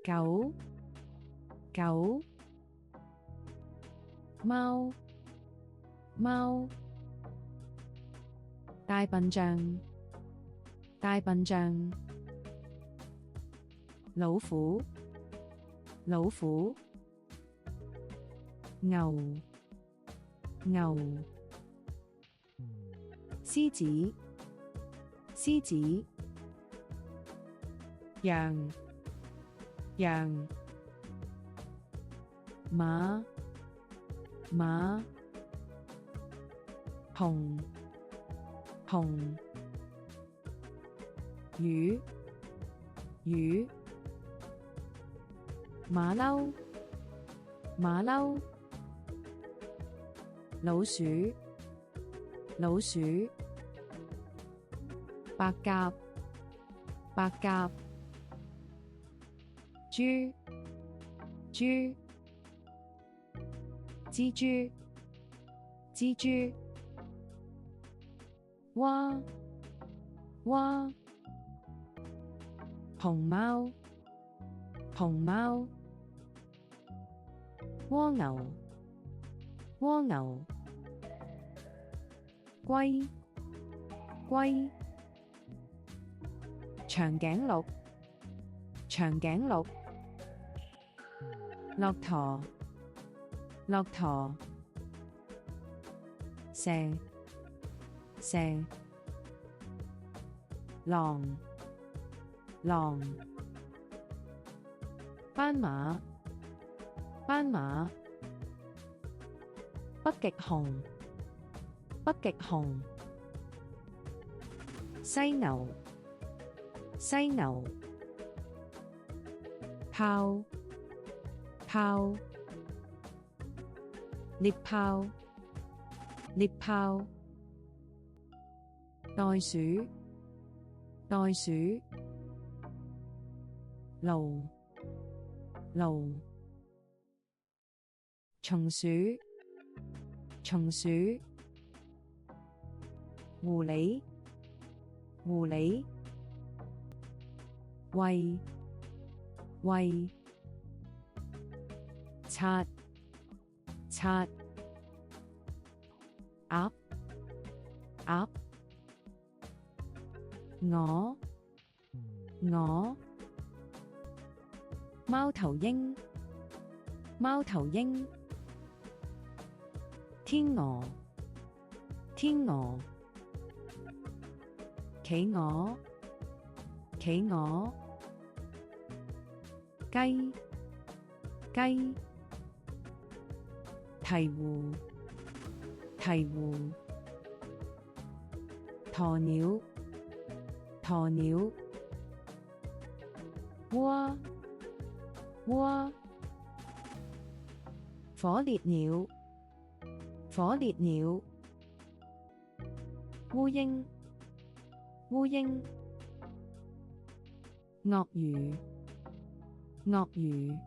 狗，狗，貓，貓，大笨象，大笨象，老虎，老虎，牛，牛，獅子，獅子，羊，羊，馬，馬，熊，熊，魚，魚，馬騮，馬騮，老鼠，老鼠，白鴿，白鴿，豬，豬，蜘蛛，蜘蛛，蛙，蛙，熊貓，熊貓，蝸牛，蝸牛，龜，龜，長頸鹿，長頸鹿，駱駝，駱駝，蛇，蛇，狼，狼，斑馬，斑馬，北極熊，北極熊，犀牛，犀牛，豹，豹，獵豹，獵豹，袋鼠，袋鼠，驢，驢，松鼠，松鼠，狐狸，狐狸，胃，胃，賊，賊，鴨，鴨，鵝，鵝，貓頭鷹，貓頭鷹，天鵝，天鵝，企鵝，企鵝，雞，雞，鵜鶘，鵜鶘，鴕鳥，鴕鳥，蛙，蛙，火烈鳥，火烈鳥，烏蠅，烏蠅，鱷魚，鱷魚，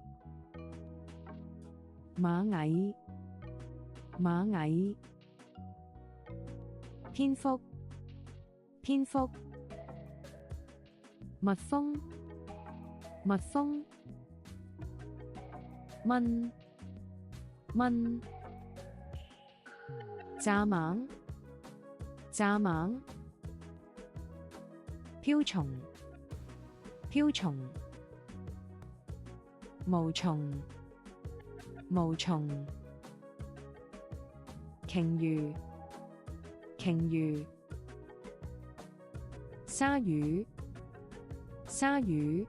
螞蟻，螞蟻，蝙蝠，蝙蝠，蜜蜂，蜜蜂，蚊，蚊，蚱蜢，蚱蜢，瓢蟲，瓢蟲，毛蟲，毛蟲，鯨魚，鯨魚，鯊魚，鯊魚，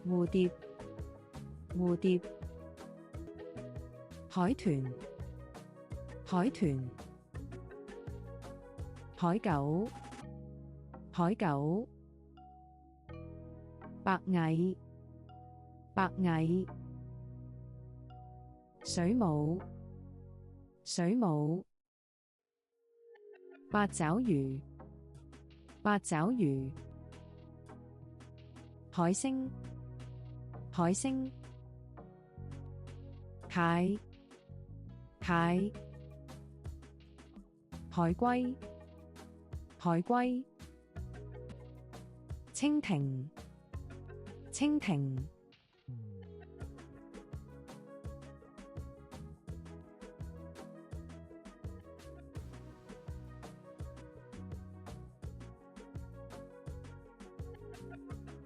蝴蝶，蝴蝶，海豚，海豚，海狗，海狗，白蟻，白蟻，水母，水母，八爪魚，八爪魚，海星，海星，蟹，蟹，海龜，海龜，蜻蜓，蜻蜓